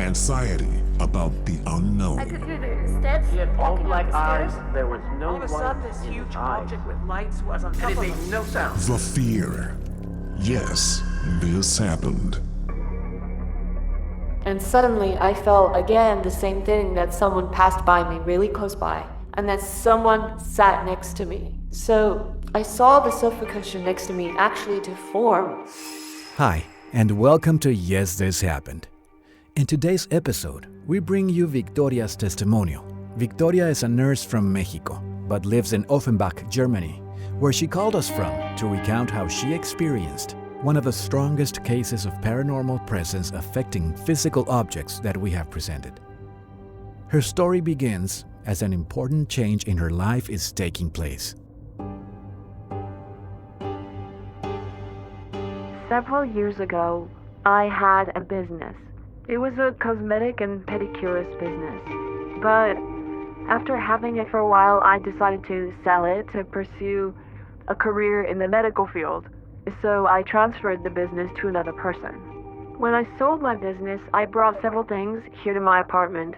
anxiety about the unknown. I could hear the steps. He had all walking up black the eyes. stairs. There was no All of a sudden, light this in his huge eyes, object with lights was on top and it of made us. no sound. The fear. Yes, this happened. And suddenly I felt again the same thing, that someone passed by me really close by, and that someone sat next to me. So I saw the sofa cushion next to me actually to form. Hi, and welcome to Yes, This Happened. In today's episode, we bring you Victoria's testimonial. Victoria is a nurse from Mexico, but lives in Offenbach, Germany, where she called us from to recount how she experienced one of the strongest cases of paranormal presence affecting physical objects that we have presented. Her story begins as an important change in her life is taking place. Several years ago, I had a business. It was a cosmetic and pedicurist business. But after having it for a while, I decided to sell it to pursue a career in the medical field. So I transferred the business to another person. When I sold my business, I brought several things here to my apartment,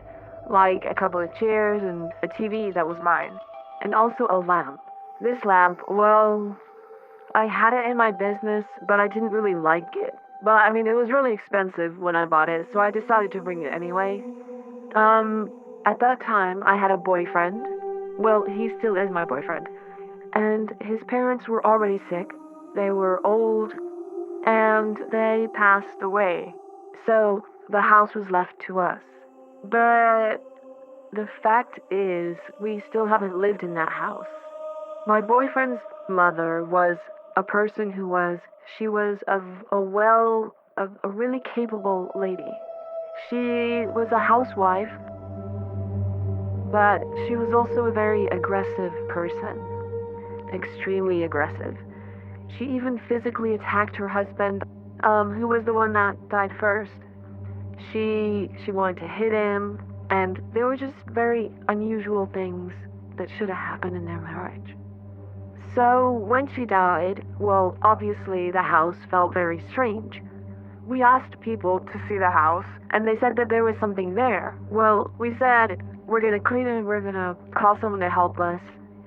like a couple of chairs and a TV that was mine, and also a lamp. This lamp, well, I had it in my business, but I didn't really like it. But I mean, it was really expensive when I bought it, so I decided to bring it anyway. At that time, I had a boyfriend. Well, he still is my boyfriend. And his parents were already sick. They were old, and they passed away. So the house was left to us. But the fact is, we still haven't lived in that house. My boyfriend's mother was a person she was a really capable lady. She was a housewife, but she was also a very aggressive person. Extremely aggressive. She even physically attacked her husband, who was the one that died first. She wanted to hit him, and there were just very unusual things that should have happened in their marriage. So when she died, well, obviously the house felt very strange. We asked people to see the house, and they said that there was something there. Well, we said, we're gonna clean it, we're gonna call someone to help us,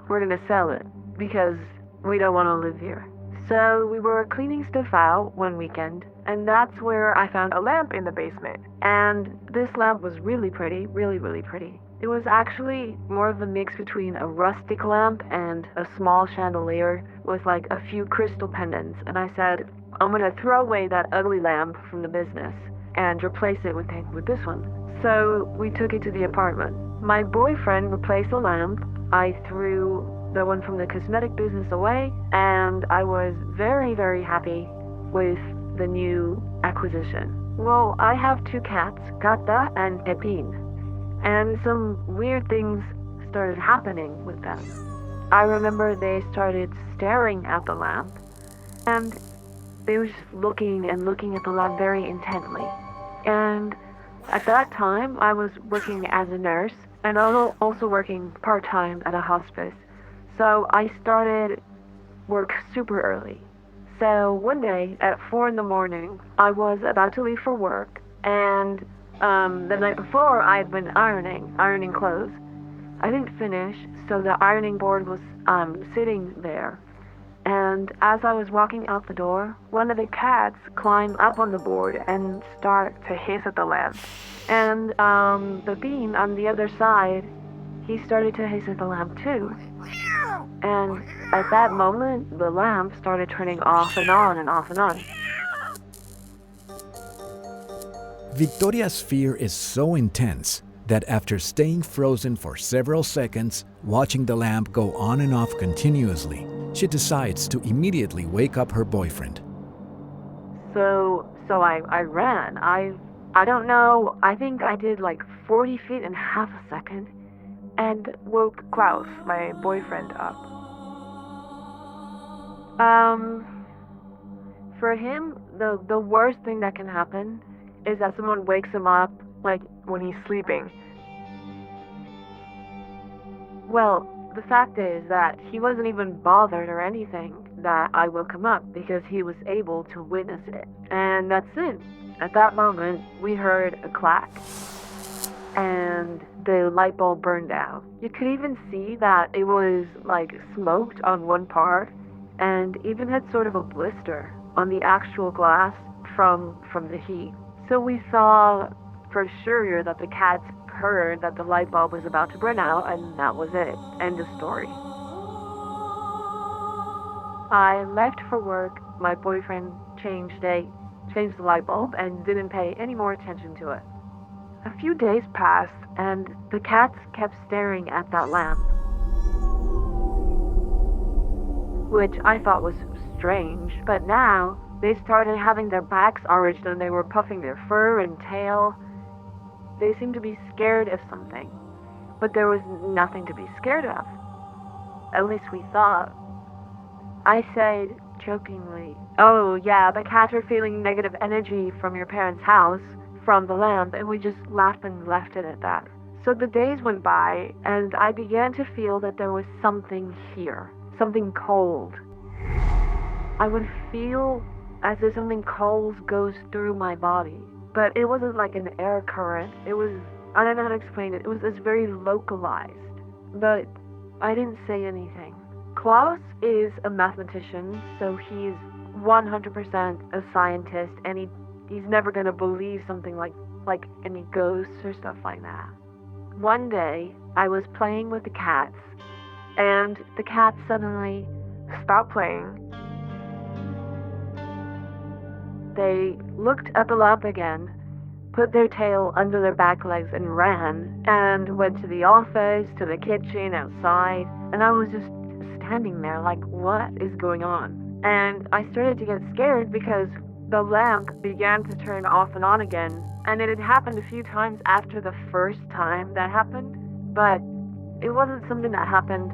we're gonna sell it, because we don't want to live here. So we were cleaning stuff out one weekend, and that's where I found a lamp in the basement. And this lamp was really pretty, really, really pretty. It was actually more of a mix between a rustic lamp and a small chandelier with like a few crystal pendants. And I said, I'm gonna throw away that ugly lamp from the business and replace it with this one. So we took it to the apartment. My boyfriend replaced the lamp. I threw the one from the cosmetic business away, and I was very, very happy with the new acquisition. Well, I have two cats, Gata and Pepin, and some weird things started happening with them. I remember they started staring at the lamp, and they were just looking and looking at the lamp very intently. And at that time, I was working as a nurse, and also working part-time at a hospice. So I started work super early. So one day at 4 a.m, I was about to leave for work, and the night before I'd been ironing clothes. I didn't finish, so the ironing board was sitting there. And as I was walking out the door, one of the cats climbed up on the board and started to hiss at the lamp. And the bean on the other side, he started to hiss at the lamp too. And at that moment, the lamp started turning off and on and off and on. Victoria's fear is so intense that after staying frozen for several seconds, watching the lamp go on and off continuously, she decides to immediately wake up her boyfriend. So I ran. I don't know, I think I did like 40 feet in half a second, and woke Klaus, my boyfriend, up. For him, the worst thing that can happen is that someone wakes him up, like, when he's sleeping. Well, the fact is that he wasn't even bothered or anything. that I woke him up because he was able to witness it. And that's it. At that moment, we heard a clack, and the light bulb burned out. You could even see that it was like smoked on one part, and even had sort of a blister on the actual glass from the heat. So we saw for sure that the cats heard that the light bulb was about to burn out, and that was it. End of story. I left for work. My boyfriend changed the light bulb and didn't pay any more attention to it. A few days passed, and the cats kept staring at that lamp, which I thought was strange, but now they started having their backs arched and they were puffing their fur and tail. They seemed to be scared of something, but there was nothing to be scared of. At least we thought. I said jokingly, "Oh yeah, the cats are feeling negative energy from your parents' house, from the lamp," and we just laughed and left it at that. So the days went by, and I began to feel that there was something here, something cold. I would feel as if something cold goes through my body, but it wasn't like an air current. It was, I don't know how to explain it. It was just very localized, but I didn't say anything. Klaus is a mathematician, so he's 100% a scientist, and he's never going to believe something like any ghosts or stuff like that. One day, I was playing with the cats, and the cats suddenly stopped playing. They looked at the lamp again, put their tail under their back legs and ran, and went to the office, to the kitchen, outside, and I was just standing there like, what is going on? And I started to get scared because the lamp began to turn off and on again, and it had happened a few times after the first time that happened, but it wasn't something that happened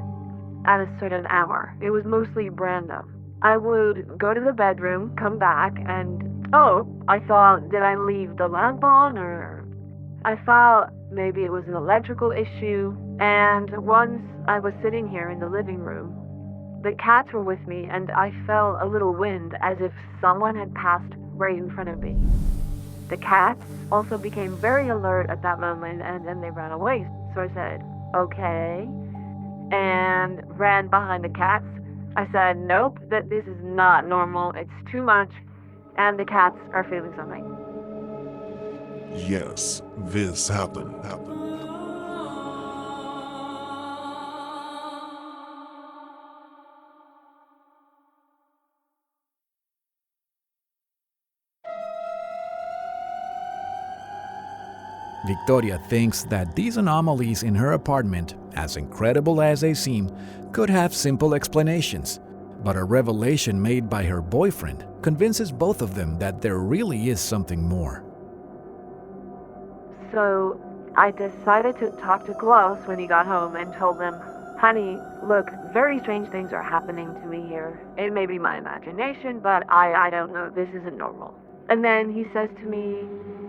at a certain hour. It was mostly random. I would go to the bedroom, come back, and I thought, did I leave the lamp on? Or I thought maybe it was an electrical issue. And once I was sitting here in the living room, the cats were with me, and I felt a little wind as if someone had passed right in front of me. The cats also became very alert at that moment, and then they ran away. So I said, okay, and ran behind the cats. I said, nope, that this is not normal. It's too much, and the cats are feeling something. Yes, this happened. Victoria thinks that these anomalies in her apartment, as incredible as they seem, could have simple explanations. But a revelation made by her boyfriend convinces both of them that there really is something more. So I decided to talk to Klaus when he got home and told him, honey, look, very strange things are happening to me here. It may be my imagination, but I don't know, this isn't normal. And then he says to me,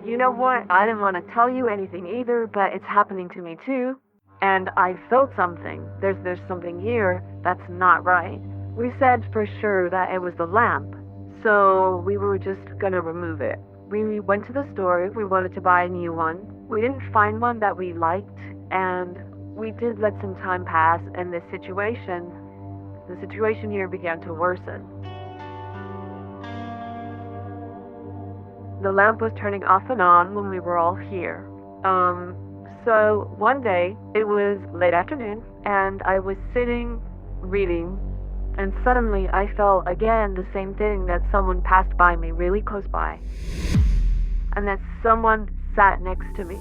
you know what, I didn't want to tell you anything either, but it's happening to me too. And I felt something. There's something here that's not right. We said for sure that it was the lamp, so we were just gonna remove it. We went to the store, we wanted to buy a new one. We didn't find one that we liked, and we did let some time pass, and the situation here began to worsen. The lamp was turning off and on when we were all here. So one day, it was late afternoon, and I was sitting, reading, and suddenly I felt again the same thing, that someone passed by me really close by, and that someone sat next to me.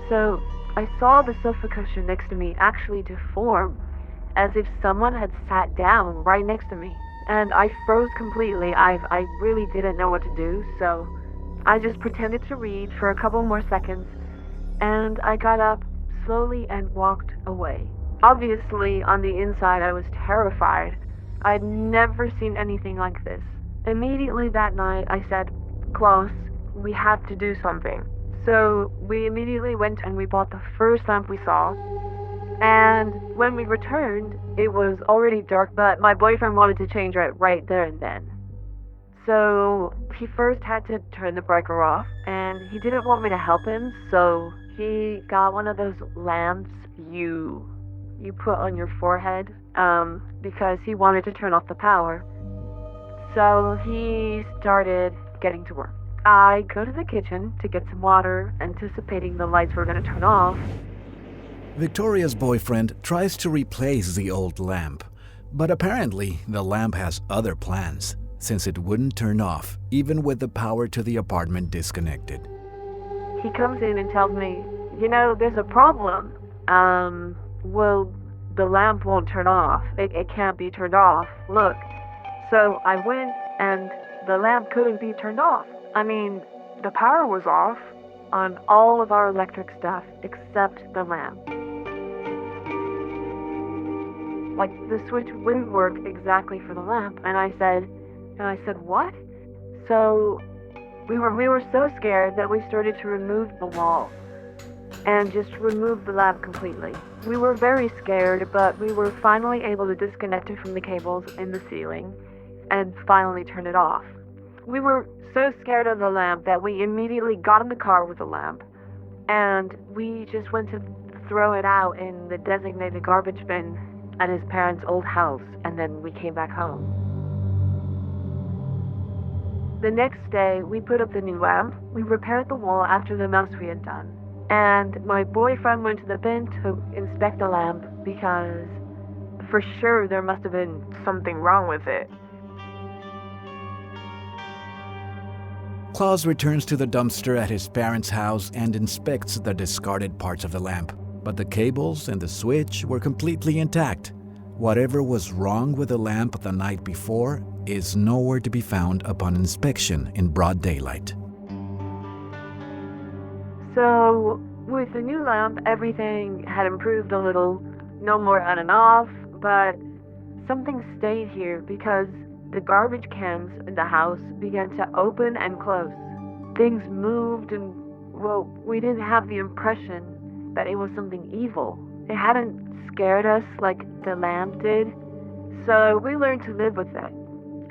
So I saw the sofa cushion next to me actually deform, as if someone had sat down right next to me. And I froze completely. I really didn't know what to do, so I just pretended to read for a couple more seconds, and I got up slowly and walked away. Obviously, on the inside, I was terrified. I'd never seen anything like this. Immediately that night, I said, Klaus, we have to do something. So we immediately went and we bought the first lamp we saw, And when we returned, it was already dark, but my boyfriend wanted to change it right there and then. So he first had to turn the breaker off, and he didn't want me to help him, so he got one of those lamps you put on your forehead, because he wanted to turn off the power. So he started getting to work. I go to the kitchen to get some water, anticipating the lights were going to turn off. Victoria's boyfriend tries to replace the old lamp, but apparently the lamp has other plans, since it wouldn't turn off even with the power to the apartment disconnected. He comes in and tells me, there's a problem. Well, the lamp won't turn off. It can't be turned off. Look. So I went, and the lamp couldn't be turned off. I mean, the power was off on all of our electric stuff except the lamp. Like, the switch wouldn't work exactly for the lamp, and I said, what? So we were so scared that we started to remove the wall and just remove the lamp completely. We were very scared, but we were finally able to disconnect it from the cables in the ceiling and finally turn it off. We were so scared of the lamp that we immediately got in the car with the lamp, and we just went to throw it out in the designated garbage bin at his parents' old house, and then we came back home. The next day, we put up the new lamp. We repaired the wall after the mouse we had done. And my boyfriend went to the bin to inspect the lamp because for sure there must have been something wrong with it. Klaus returns to the dumpster at his parents' house and inspects the discarded parts of the lamp, but the cables and the switch were completely intact. Whatever was wrong with the lamp the night before is nowhere to be found upon inspection in broad daylight. So, with the new lamp, everything had improved a little. No more on and off, but something stayed here because the garbage cans in the house began to open and close. Things moved and, well, we didn't have the impression that it was something evil. It hadn't scared us like the lamp did, so we learned to live with it.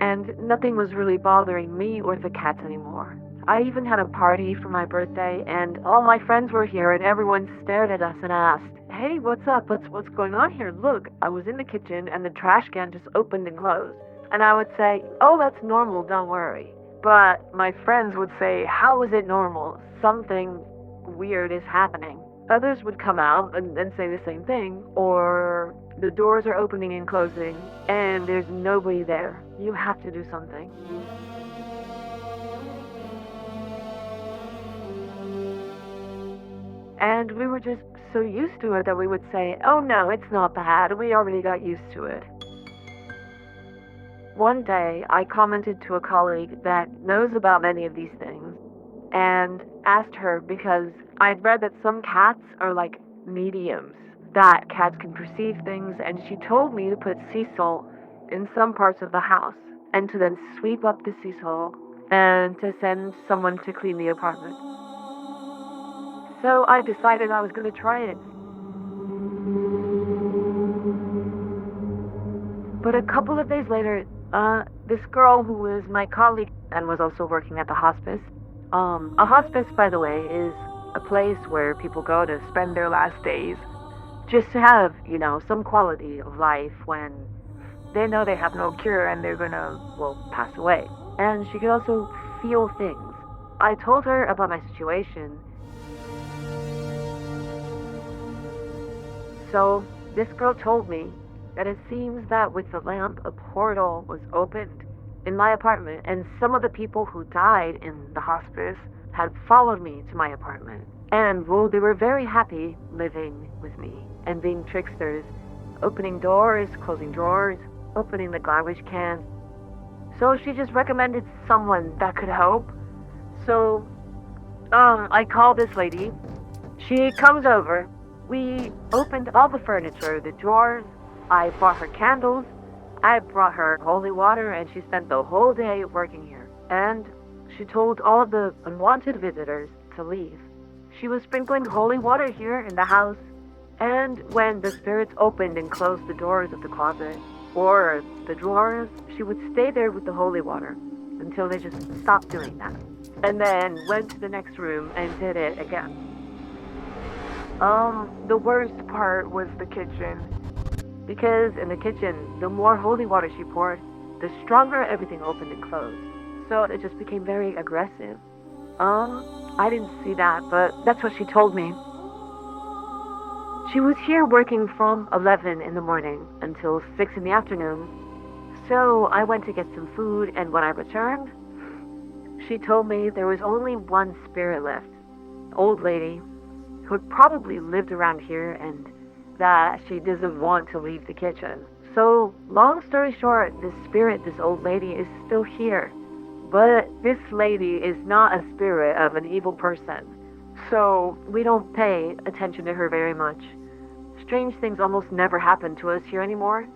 And nothing was really bothering me or the cats anymore. I even had a party for my birthday, and all my friends were here, and everyone stared at us and asked, "Hey, what's up? What's going on here? Look, I was in the kitchen, and the trash can just opened and closed." And I would say, "Oh, that's normal, don't worry." But my friends would say, "How is it normal? Something weird is happening." Others would come out and say the same thing, or the doors are opening and closing, and there's nobody there. You have to do something. And we were just so used to it that we would say, "Oh no, it's not bad. We already got used to it." One day, I commented to a colleague that knows about many of these things and asked her because I'd read that some cats are like mediums, that cats can perceive things, and she told me to put sea salt in some parts of the house and to then sweep up the sea salt and to send someone to clean the apartment. So I decided I was going to try it. But a couple of days later, this girl who was my colleague and was also working at the hospice. A hospice, by the way, is a place where people go to spend their last days just to have, some quality of life when they know they have no cure and they're gonna, pass away. And she could also feel things. I told her about my situation. So this girl told me that it seems that with the lamp, a portal was opened in my apartment, and some of the people who died in the hospice had followed me to my apartment. And, they were very happy living with me and being tricksters, opening doors, closing drawers, opening the garbage can. So she just recommended someone that could help. So, I called this lady. She comes over. We opened all the furniture, the drawers. I bought her candles. I brought her holy water, and she spent the whole day working here. And she told all the unwanted visitors to leave. She was sprinkling holy water here in the house And when the spirits opened and closed the doors of the closet or the drawers, she would stay there with the holy water until they just stopped doing that. And then went to the next room and did it again. The worst part was the kitchen. Because in the kitchen, the more holy water she poured, the stronger everything opened and closed. So it just became very aggressive. I didn't see that, but that's what she told me. She was here working from 11 in the morning until 6 in the afternoon. So I went to get some food, and when I returned, she told me there was only one spirit left. Old lady who had probably lived around here and that she doesn't want to leave the kitchen. So, long story short, this spirit, this old lady, is still here. But this lady is not a spirit of an evil person. So, we don't pay attention to her very much. Strange things almost never happen to us here anymore.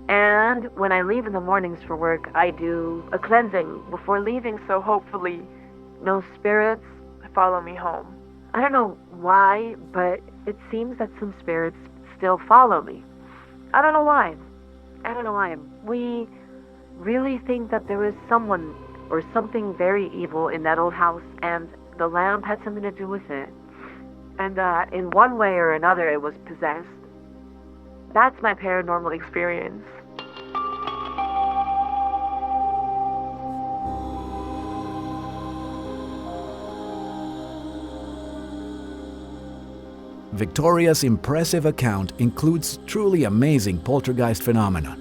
And when I leave in the mornings for work, I do a cleansing before leaving, so hopefully no spirits Follow me home. I don't know why, but it seems that some spirits still follow me. I don't know why. We really think that there was someone or something very evil in that old house, and the lamp had something to do with it. And that in one way or another it was possessed. That's my paranormal experience. Victoria's impressive account includes truly amazing poltergeist phenomena.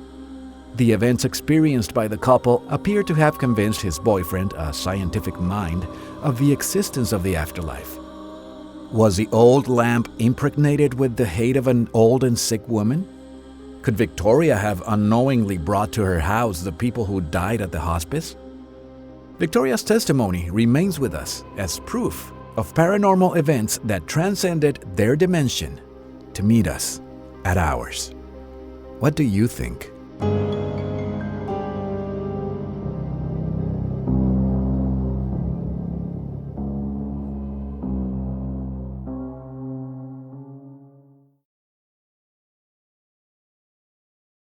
The events experienced by the couple appear to have convinced his boyfriend, a scientific mind, of the existence of the afterlife. Was the old lamp impregnated with the hate of an old and sick woman? Could Victoria have unknowingly brought to her house the people who died at the hospice? Victoria's testimony remains with us as proof of paranormal events that transcended their dimension to meet us at ours. What do you think?